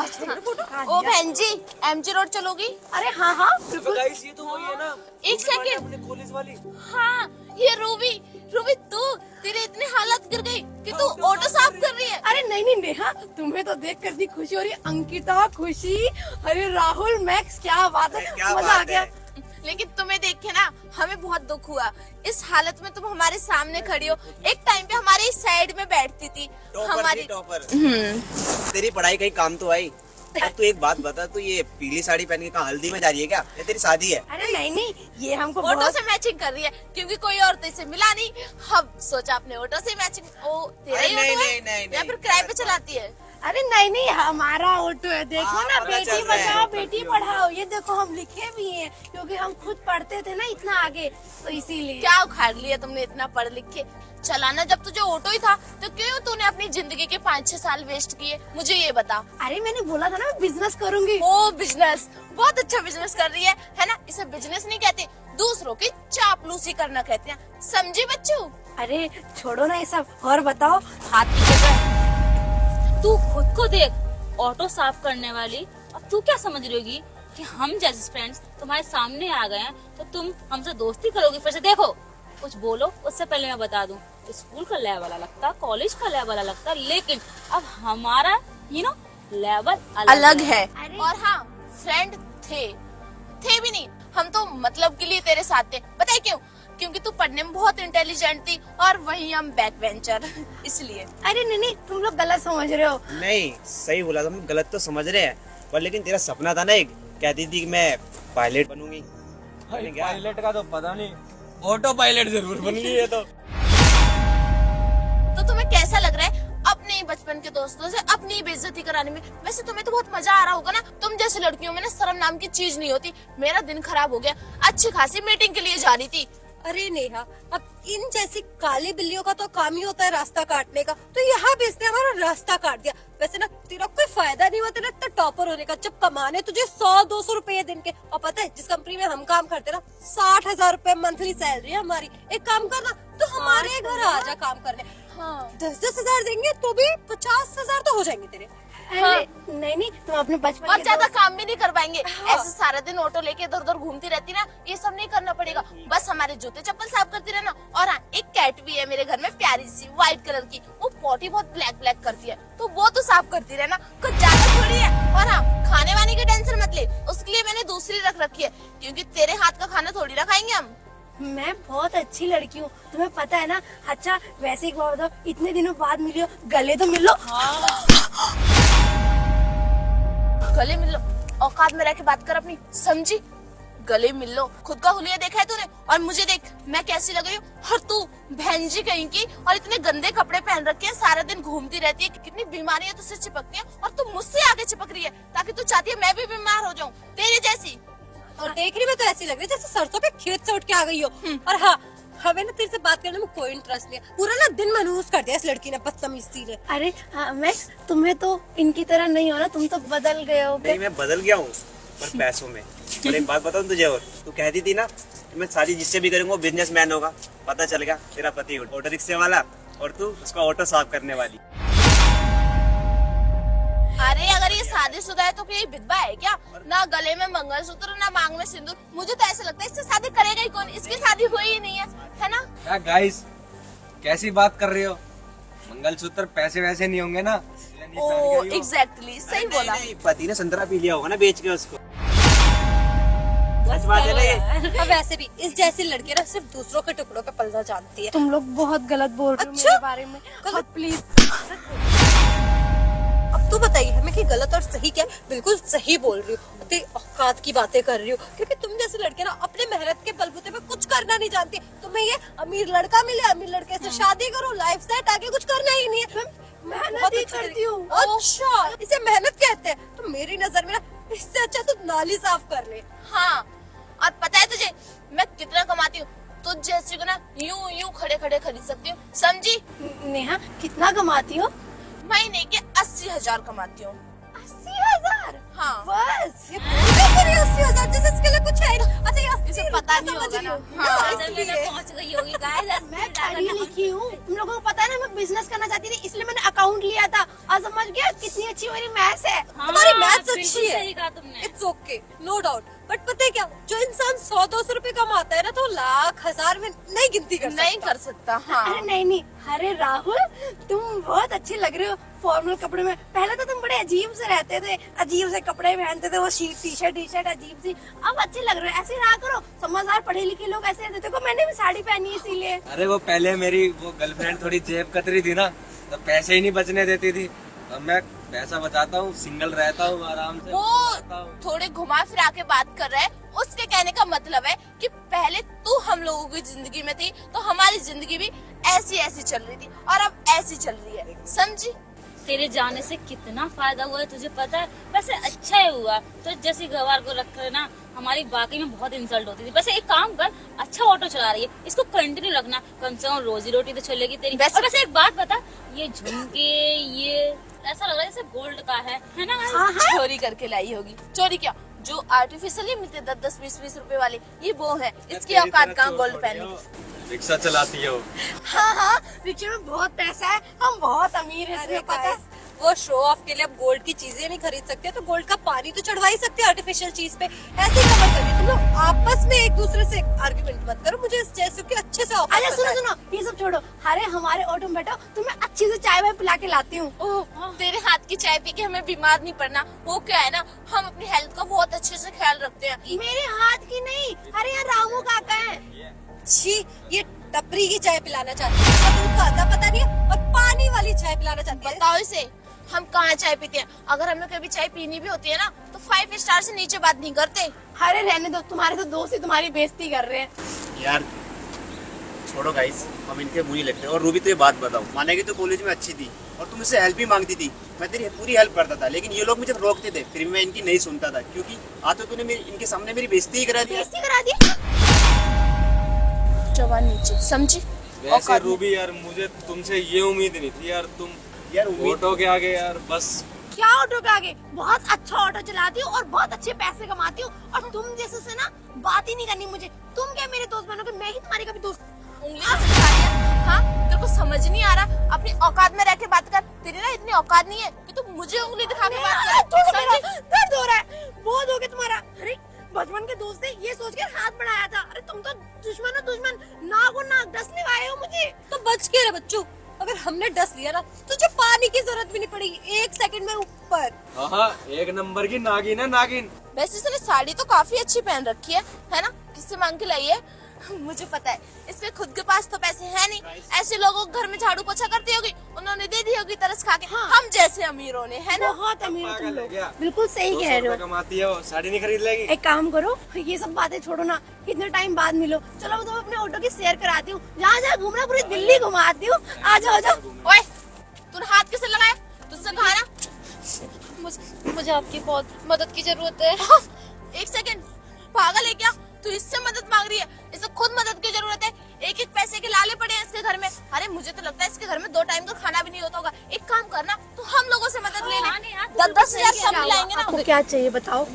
ओ बहन जी, MG road चलोगी? अरे हाँ हाँ बिल्कुल। गाइस ये तो वही है ना, एक सेकंड। अपने कॉलेज वाली। हाँ, ये रूबी। रूबी तू, तेरी इतनी हालत गिर गई कि तू ऑटो साफ कर रही है। अरे नहीं नहीं नेहा, तुम्हें तो देख कर दी खुशी हो रही है। अंकिता खुशी, अरे राहुल मैक्स, क्या बात है, मजा आ गया। लेकिन तुम्हें देख के ना हमें बहुत दुख हुआ। इस हालत में तुम हमारे सामने खड़ी हो। एक टाइम पे हमारे इस साइड में बैठती थी हमारी। टॉपर तेरी पढ़ाई कहीं काम तो आई। अब तू एक बात बता, तू ये पीली साड़ी पहन के कहाँ हल्दी में जा रही है क्या? ये तेरी शादी है? अरे नहीं नहीं, ये हमको ऑटो बहुत... से मैचिंग कर रही है क्योंकि कोई और तो इसे मिला नहीं। हम सोचा अपने ऑटो से मैचिंग। ओ तेरा ही नहीं, ऑटो नहीं, है नहीं, या फिर नहीं, किराए पे अच्छा। चलाती है? अरे नहीं नहीं, हमारा ऑटो है। देखो हाँ, ना, पता बेटी चल रहा है। बचाओ बेटी पढ़ाओ, ये देखो हम लिखे भी हैं क्योंकि हम खुद पढ़ते थे ना इतना आगे, तो इसीलिए। क्या उखाड़ लिया तुमने इतना पढ़ लिख के? चलाना जब तुझे ऑटो ही था तो क्यों तूने अपनी जिंदगी के 5-6 साल वेस्ट किए? मुझे ये बता। अरे मैंने बोला था ना मैं बिजनेस करूंगी। ओ बिजनेस, बहुत अच्छा बिजनेस कर रही है ना? इसे बिजनेस नहीं कहते, दूसरों की चापलूसी करना कहते हैं। समझी बच्चू? अरे छोड़ो ना ये सब, और बताओ। हाथ पीछे कर। तू खुद को देख, ऑटो साफ करने वाली। अब तू क्या समझ रही होगी कि हम जैसे फ्रेंड्स तुम्हारे सामने आ गए हैं तो तुम हमसे दोस्ती करोगी? फिर से देखो, कुछ बोलो उससे पहले मैं बता दूं, स्कूल का लेवल अलग था, कॉलेज का लेवल अलग था, लेकिन अब हमारा लेवल अलग है। अरे। और हाँ, फ्रेंड थे भी नहीं, हम तो मतलब के लिए तेरे साथ थे। पता है क्यों? क्योंकि तू पढ़ने में बहुत इंटेलिजेंट थी और वहीं हम बैक बेंचर इसलिए। अरे नहीं नहीं, तुम लोग गलत समझ रहे हो। नहीं, सही बोला तुम, गलत तो समझ रहे हैं पर लेकिन तेरा सपना था ना एक, कहती थी कि मैं पायलट बनूंगी। पायलट का तो पता नहीं, ऑटो पायलट जरूर बन गई है। तो तुम्हें कैसा लग रहा है अपने ही बचपन के दोस्तों से अपनी ही बेइज्जती कराने में? वैसे तुम्हें तो बहुत मजा आ रहा होगा ना। तुम जैसी लड़कियों में ना शर्म नाम की चीज नहीं होती। मेरा दिन खराब हो गया, अच्छी खासी मीटिंग के लिए जा रही थी। अरे नेहा, अब इन जैसी काली बिल्लियों का तो काम ही होता है रास्ता काटने का, तो यहाँ भी इसने हमारा रास्ता काट दिया। वैसे ना तेरा कोई फायदा नहीं हुआ तेरा इतना टॉपर होने का, जब कमाने तुझे 100-200 रुपए दिन के। और पता है जिस कंपनी में हम काम करते ना, 60,000 रुपए मंथली सैलरी है हमारी। एक काम करना, तो हमारे घर आ जा काम करने। हाँ। 10-10 हजार देंगे तो भी 50,000 तो हो जाएंगे तेरे। अरे नहीं नहीं, तुम अपने बचपन और के ज्यादा दोस्त- काम भी नहीं कर पाएंगे। हाँ। ऐसे सारा दिन ऑटो लेके इधर उधर घूमती रहती ना, ये सब नहीं करना पड़ेगा। बस हमारे जूते चप्पल साफ करती रहना। और हाँ, एक कैट भी है मेरे घर में, प्यारी सी व्हाइट कलर की। वो पॉटी बहुत ब्लैक करती है, तो वो तो साफ करती रहना, कुछ ज्यादा थोड़ी है। और हाँ, खाने वाने की टेंशन मत ले, उसके लिए मैंने दूसरी रख रखी है, क्योंकि तेरे हाथ का खाना थोड़ी ना खाएंगे हम। मैं बहुत अच्छी लड़की हूँ, तुम्हें पता है ना। अच्छा वैसे एक बात बताओ, इतने दिनों बाद मिली हो, गले तो मिलो। गले मिल लो, औकात में रह के बात कर अपनी, समझी? गले मिल लो। खुद का हुलिया देखा है तूने? और मुझे देख, मैं कैसी लग रही हूँ? और तू बहन जी कहीं की, और इतने गंदे कपड़े पहन रखे हैं, सारा दिन घूमती रहती है। कितनी बीमारियां तुझसे चिपकती हैं, और तू मुझसे आगे चिपक रही है ताकि तू चाहती है मैं भी बीमार हो जाऊं तेरी जैसी। और देखने में तो ऐसी लग रही है जैसे सरसों पे खेत से उठ के आ गई हो। और हाँ, हमें ना तेरे से बात करने में कोई इंटरेस्ट नहीं है। पूरा ना दिन मनहूस कर दिया इस लड़की ने, बदतमीजी ने। अरे हाँ, मैक्स तुम्हें तो इनकी तरह नहीं हो ना, तुम तो बदल गए हो। नहीं, मैं बदल गया हूँ पर पैसों में। और एक बात बताऊँ तुझे, और तू कहती थी ना कि मैं शादी जिससे भी करूंगा वो बिजनेसमैन होगा। पता चल गया, तेरा पति ऑटो रिक्शे वाला और तू उसका ऑटो साफ करने वाली। अरे अगर ये शादीशुदा है तो क्या ये विधवा है क्या? ना गले में मंगलसूत्र, ना मांग में सिंदूर। मुझे तो ऐसा लगता है इससे शादी करेगा ही कौन? इसकी शादी हुई ही नहीं है ना? क्या गाइस, कैसी बात कर रही हो? मंगलसूत्र पैसे वैसे नहीं होंगे ना? ओ एग्जैक्टली, सही नहीं, बोला। नहीं, पति ने संतरा पी लिया होगा ना बेच के उसको। बस बात है ना ये? अब वैसे भी इस जैसी लड़की ना सिर्फ दूसरों के टुकड़ों पे पलना जानती है। तुम लोग बहुत गलत बोल रहे हो अच्छा? मेरे बारे में। गलत? प्लीज अब तू बताइए हमें कि गलत और सही क्या है? बिल्कुल सही बोल रही हूँ, तेरी औकात की बातें कर रही हूँ, क्योंकि तुम जैसे लड़के ना अपने मेहनत के बलबूते पे कुछ करना नहीं जानती। तुम्हें ये अमीर लड़का मिले, अमीर लड़के से शादी करो, लाइफ सेट, आगे कुछ करना ही नहीं है। मेहनत ही करती हूँ। अच्छा, इसे मेहनत कहते हैं? तो मेरी नजर में ना इससे अच्छा तू नाली साफ कर ले। हाँ, और पता है तुझे मैं कितना कमाती हूँ? तुझ जैसी को ना यूं खड़े खड़े खरीद सकती हूँ, समझी? नेहा कितना कमाती हो? महीने के 80,000 कमाती हूँ। 80,000? हाँ, बस ये बोल रही है 80,000 जैसे इसके लिए कुछ है ही नहीं। अच्छा ये 80 इसे पता नहीं होगा ना। हाँ, पहुँच गई होगी गाइस। मैं पढ़ी लिखी हूँ, तुम लोगों को पता है ना, मैं बिजनेस करना चाहती थी, इसलिए मैंने अकाउंट लिया था। और समझ गया कितनी अच्छी मेरी मैथ्स है। तुम्हारी अच्छी है, सही कहा तुमने। It's okay, no doubt. But पता है क्या, जो इंसान 100-200 रुपए कमाता है ना, तो लाख हजार में नहीं गिनती कर सकता। नहीं कर सकता। हाँ अरे नहीं नहीं, अरे राहुल तुम बहुत अच्छे लग रहे हो फॉर्मल कपड़े में। पहले तो तुम बड़े अजीब से रहते थे, अजीब से कपड़े पहनते थे, वो टी शर्ट अजीब सी। अब अच्छे लग रहे हो, ऐसे रहा करो। समझदार पढ़े लिखे लोग ऐसे रहते। देखो मैंने भी साड़ी पहनी है इसीलिए। अरे वो पहले मेरी वो गर्लफ्रेंड थोड़ी जेब कतरी थी ना, तो पैसे ही नहीं बचने देती थी। अब मैं पैसा बचाता हूँ, सिंगल रहता हूँ, आराम से वो रहता हूँ। थोड़े घुमा फिरा के बात कर रहा है। उसके कहने का मतलब है कि पहले तू हम लोगों की जिंदगी में थी तो हमारी जिंदगी भी ऐसी ऐसी चल रही थी और अब ऐसी चल रही है, समझी? तेरे जाने से कितना फायदा हुआ है तुझे पता है? वैसे अच्छा ही हुआ। तो जैसे गवार को रखकर ना हमारी वाकई में बहुत इंसल्ट होती थी। वैसे एक काम कर, अच्छा ऑटो चला रही है, इसको कंटिन्यू रखना, कम से कम रोजी रोटी तो चलेगी तेरी। वैसे- वैसे एक बात बता, ये झुमके ये ऐसा लग रहा है जैसे गोल्ड का है ना? हाँ हाँ चोरी करके लाई होगी। चोरी क्या, जो आर्टिफिशियली मिलते 10-10, 20-20 रुपए वाले, ये वो है। इसकी तेरी औकात तरह कहाँ चोर गोल्ड थोड़ी पहनने हो। की। रिक्शा चलाती है वो। हाँ हाँ, रिक्शे में बहुत पैसा है, हम बहुत अमीर है, अरे तुम्हें पता है। guys, वो शो ऑफ के लिए अब गोल्ड की चीजें नहीं खरीद सकते, तो गोल्ड का पानी तो चढ़वा ही सकते हैं आर्टिफिशियल चीज पे। ऐसे ही कवर करके तुम लोग आपस में एक दूसरे से आर्ग्यूमेंट मत करो। मुझे इस जैसे कि अच्छे से ऑफर अरे सुनो सुनो, ये सब छोड़ो। अरे हमारे ऑटो में बैठो, तुम्हें अच्छी से चाय वाय पिला के लाती हूँ। ओह, तेरे हाथ की चाय पी के हमें बीमार नहीं पड़ना। वो क्या है ना, हम अपनी हेल्थ का बहुत अच्छे से ख्याल रखते हैं। मेरे हाथ की नहीं, अरे यार रामू काका है। छी, ये टपरी की चाय पिलाना चाहती है, और तुमको आता पता नहीं है, और पानी वाली चाय पिलाना चाहती है। बताओ इसे, हम कहाँ चाय पीते हैं? अगर हमें कभी चाय पीनी भी होती है ना, तो 5 स्टार से नीचे बात नहीं करते। अरे रहने दो, तुम्हारे तो दोस्त ही तुम्हारी बेइज्जती कर रहे हैं। यार छोड़ो गाइस, हम इनके बुरी लगते हैं। और रूबी तो ये बात बताओ, मानेगी तो कॉलेज में अच्छी थी और तुम मुझसे हेल्प भी मांगती थी, मैं तेरी पूरी हेल्प करता था, लेकिन ये लोग मुझे रोकते थे, फिर मैं इनकी नहीं सुनता था, क्योंकि आज तो तूने इनके सामने मेरी बेइज्जती ही करा दी। बेइज्जती करा दी। जवान नीचे, समझी? वैसे औकात नहीं। रूबी यार, मुझे तुमसे ये उम्मीद नहीं थी यार। तुम यार उम्मीद ऑटो के आगे यार बस। क्या ऑटो के आगे? बहुत अच्छा ऑटो चलाती हूँ और बहुत अच्छे पैसे कमाती हूँ, और तुम जैसे से ना बात ही नहीं करनी मुझे। तुम क्या मेरे दोस्त बनोगे? मैं ही तुम्हारी कभी दोस्त। उंगली से दिखा दिया। हाँ, तेरे को समझ नहीं आ रहा? अपनी औकात में रह के बात कर। तेरी ना इतनी औकात नहीं है कि तू मुझे उंगली दिखा के बात कर। समझी? दर्द हो रहा है, बहुत हो गया तुम्हारा। अरे बचपन के दोस्त थे, ये सोच के हाथ बढ़ाया था। अरे तुम तो दुश्मन हो दुश्मन, नाक और नाक डस लगाए हो मुझे। तो बच के रहे बच्चों, अगर हमने डस लिया ना, तुझे पानी की जरूरत भी नहीं पड़ेगी, 1 सेकंड में ऊपर। हाँ, एक नंबर की नागिन है नागिन। वैसे इसने साड़ी तो काफी अच्छी पहन रखी है ना? किससे मांग के लाई है? मुझे पता है, इसके खुद के पास तो पैसे हैं नहीं। ऐसे लोगों को घर में झाड़ू पोछा करती होगी, उन्होंने दे दी होगी तरस खा के। हम जैसे अमीरों ने, है ना? बहुत अमीर हो तुम पागल है लोग। क्या? बिल्कुल सही 200 कह रहे रुपए हो। कमाती है वो, साड़ी नहीं खरीद लेगी? एक काम करो, ये सब बातें छोड़ो ना, कितने टाइम बाद मिलो। चलो मैं तुम्हें अपने ऑटो की शेयर कराती हूँ, जहाँ जहाँ घूमना पूरी दिल्ली घुमाती हूँ। आ जाओ आ जाओ। ओए, तूने हाथ किसे लगाया? तुझसे कहा ना? मुझे आपकी बहुत मदद की जरूरत है। एक सेकंड, पागल है क्या? तू इससे मदद मांग रही है? इसे खुद मदद की जरूरत है। एक एक पैसे के लाले पड़े हैं इसके घर में। अरे मुझे तो लगता है इसके घर में 2 टाइम का खाना भी नहीं होता होगा। एक काम करना, तू हम लोगों से मदद ले हाँ, नहीं, हाँ, तू 10-10 हजार बिल्कुल सब सही मिलाएंगे ना। आपको क्या चाहिए बताओ?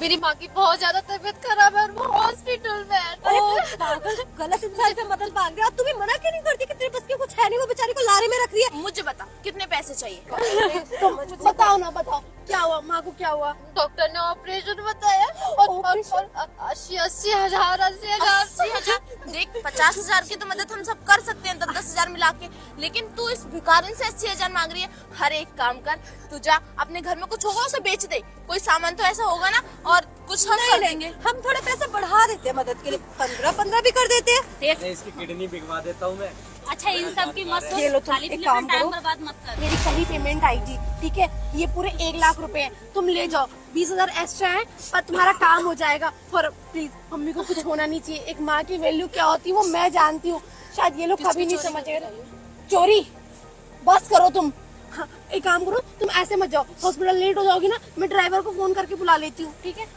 मेरी माँ की बहुत ज्यादा तबीयत खराब है और वो हॉस्पिटल में है। अरे पागल, गलत इंसान से मदद मांग रहे हो। तुम्हें मना क्यों नहीं करती कि तेरे बस की कुछ है नहीं, वो बेचारी को लारे में रख रही है। मुझे बता, कितने पैसे चाहिए? तुम बताओ ना, बताओ क्या हुआ? माँ को क्या हुआ? डॉक्टर ने ऑपरेशन बताया और 80 हजार 80,000? देख, 50,000 की तो मदद हम सब कर सकते हैं, 10-10 हजार मिला के, लेकिन तू इस भिखारिन से 80,000 मांग रही है। हर एक काम कर, तू जा अपने घर में कुछ होगा उसे बेच दे, कोई सामान तो ऐसा होगा ना, और कुछ हम कर देंगे। हम थोड़े पैसे बढ़ा देते हैं मदद के लिए, 15-15 भी कर देते हैं। देख, इसकी किडनी बिकवा देता हूँ मैं। अच्छा इन सब की मत ये लो सोच, तुम खाली एक फिल्म काम में टाइम करो। बर्बाद मत कर। मेरी कल ही पेमेंट आई थी, ठीक है? ये पूरे 1 लाख रुपए हैं, तुम ले जाओ। 20,000 एक्स्ट्रा है, पर तुम्हारा काम हो जाएगा। और प्लीज, मम्मी को कुछ होना नहीं चाहिए। एक माँ की वैल्यू क्या होती है वो मैं जानती हूँ, शायद ये लोग कभी नहीं समझे। चोरी बस करो तुम। हाँ, एक काम करो, तुम ऐसे मत जाओ, हॉस्पिटल लेट हो जाओगी ना, मैं ड्राइवर को फोन करके बुला लेती हूँ, ठीक है?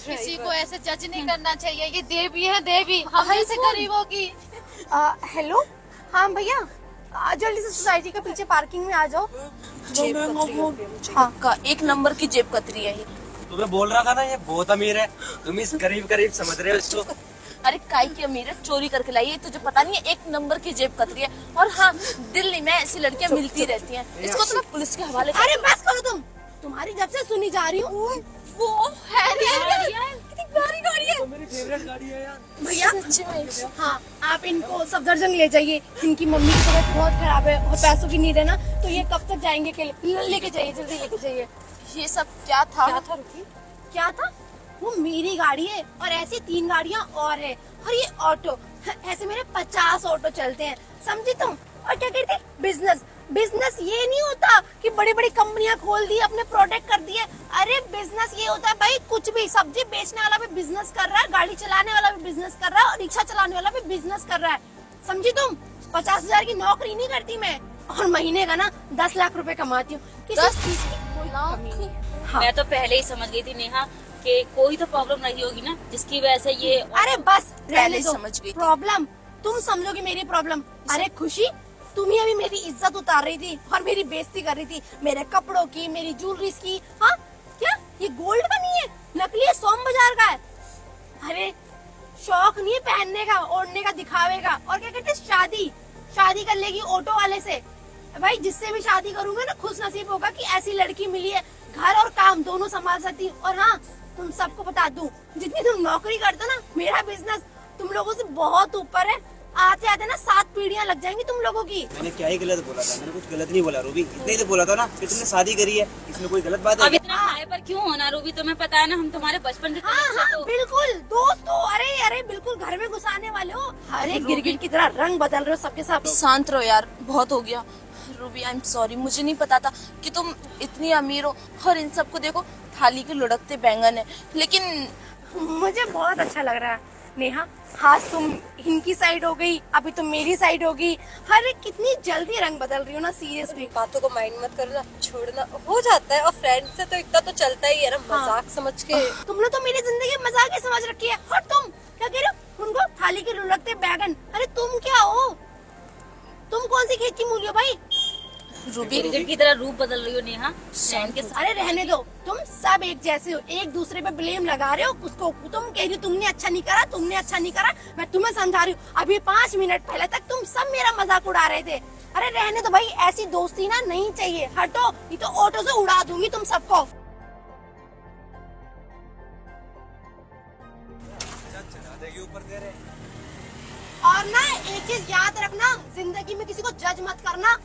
किसी को ऐसे जज नहीं करना चाहिए, ये देवी है देवी, हम ऐसे गरीबों की। हेलो, हाँ भैया, जल्दी से सोसाइटी के पीछे पार्किंग में आ जाओ। हाँ, का 1 नंबर की जेब कतरी है ये। तुम्हें बोल रहा था ना ये बहुत अमीर है, तुम इस करीब करीब समझ रहे हो इसको। अरे काई की अमीर है, चोरी करके लाई है, तुझे पता नहीं है? 1 नंबर की जेब कतरी है। और हाँ, दिल्ली में ऐसी लड़कियां मिलती रहती हैं। इसको तो मैं पुलिस के हवाले कर। अरे बस करो तुम तुम्हारी जब से सुनी जा रही हूँ। वो हैरियट कितनी प्यारी गाड़ी है तो मेरी फेवरेट गाड़ी है यार। भैया। सच्ची में। हाँ, आप इनको सफदरजंग ले जाइए, इनकी मम्मी की तबीयत बहुत खराब है और पैसों की नीड है ना, तो ये कब तक जाएंगे अकेले? लेके जाइए, जल्दी लेके जाइए। ये सब क्या था? क्या था रुकी? क्या था? वो मेरी गाड़ी है और ऐसी 3 गाड़ियाँ और है, और ये ऑटो, ऐसे मेरे 50 ऑटो चलते हैं, समझी तुम? और क्या कहते? बिजनेस। बिजनेस ये नहीं होता कि बड़ी बड़ी कंपनियां खोल दी, अपने प्रोडक्ट कर दिए। अरे बिजनेस ये होता है भाई, कुछ भी, सब्जी बेचने वाला भी बिजनेस कर रहा है, गाड़ी चलाने वाला भी बिजनेस कर रहा है, और रिक्शा चलाने वाला भी बिजनेस कर रहा है, समझी तुम? 50,000 की नौकरी नहीं करती मैं, और महीने का ना 10 लाख रुपए कमाती हूँ। किसी 10 चीज की कोई कमी नहीं है। हाँ। मैं तो पहले ही समझ गई थी नेहा कि कोई तो प्रॉब्लम रही होगी ना, जिसकी वजह से ये। अरे बस पहले रहने ही दो। समझ गई थी। प्रॉब्लम तुम समझोगी मेरी प्रॉब्लम। अरे खुशी, तुम ही अभी मेरी इज्जत उतार रही थी और मेरी बेइज्जती कर रही थी, मेरे कपड़ों की, मेरी ज्वेलरी की। हाँ क्या ये गोल्ड का नहीं है, नकली है, सोम बाजार का है। अरे शौक नहीं है पहनने का, ओढ़ने का, दिखावे का। और क्या कहते हैं, शादी कर लेगी ऑटो वाले से। भाई जिससे भी शादी करूंगा ना, खुश नसीब होगा कि ऐसी लड़की मिली है, घर और काम दोनों संभाल सकती। और हाँ, तुम सबको बता दूं, जितनी तुम नौकरी करते हो ना, मेरा बिजनेस तुम लोगों से बहुत ऊपर है। आते आते ना 7 पीढ़ियां लग जाएंगी तुम लोगों की। मैंने क्या ही गलत बोला था? मैंने कुछ गलत नहीं बोला रूबी, इतने ही तो बोला था ना कि तुमने शादी करी है, इसमें कोई गलत बात है अब क्या? इतना हाई पर क्यों होना रूबी? तुम्हें पता है ना, हम तुम्हारे बचपन के हाँ colleagues हैं हाँ तो। बिल्कुल दोस्त हो। अरे बिल्कुल घर में घुसाने वाले हो। अरे गिरगिट की तरह रंग बदल रहे हो सबके सब। शांत रहो यार, बहुत हो गया। रूबी आई एम सॉरी, मुझे नहीं पता था कि तुम इतनी अमीर हो और इन सबको देखो थाली के लुढ़कते बैंगन है। लेकिन मुझे बहुत अच्छा लग रहा है नेहा। हाँ तुम इनकी साइड हो गई, अभी तुम मेरी साइड होगी। अरे कितनी जल्दी रंग बदल रही हो ना, सीरियसली। बातों को माइंड मत करना, छोड़ना हो जाता है, और फ्रेंड से तो इतना तो चलता ही है ना, हाँ। मजाक समझ के। तुमने तो मेरी जिंदगी मजाक ही समझ रखी है। और तुम क्या कह रहे हो? उनको थाली के लुढ़कते बैगन। अरे तुम क्या हो? तुम कौन सी खेत की मूली हो भाई? रूबी गिरगिट की तरह रूप बदल रही हो नेहा फ्रेंड के साथ। अरे रहने दो, तुम सब एक जैसे हो, एक दूसरे पे ब्लेम लगा रहे हो। उसको तुम कह रही हो तुमने अच्छा नहीं करा, तुमने अच्छा नहीं करा। मैं तुम्हें समझा रही हूँ, अभी 5 मिनट पहले तक तुम सब मेरा मजाक उड़ा रहे थे। अरे रहने दो भाई, ऐसी दोस्ती ना नहीं चाहिए। हटो, ये तो ऑटो से उड़ा दूंगी तुम सबको। चला देगी ऊपर तेरे। और ना एक चीज याद रखना, जिंदगी में किसी को जज मत करना।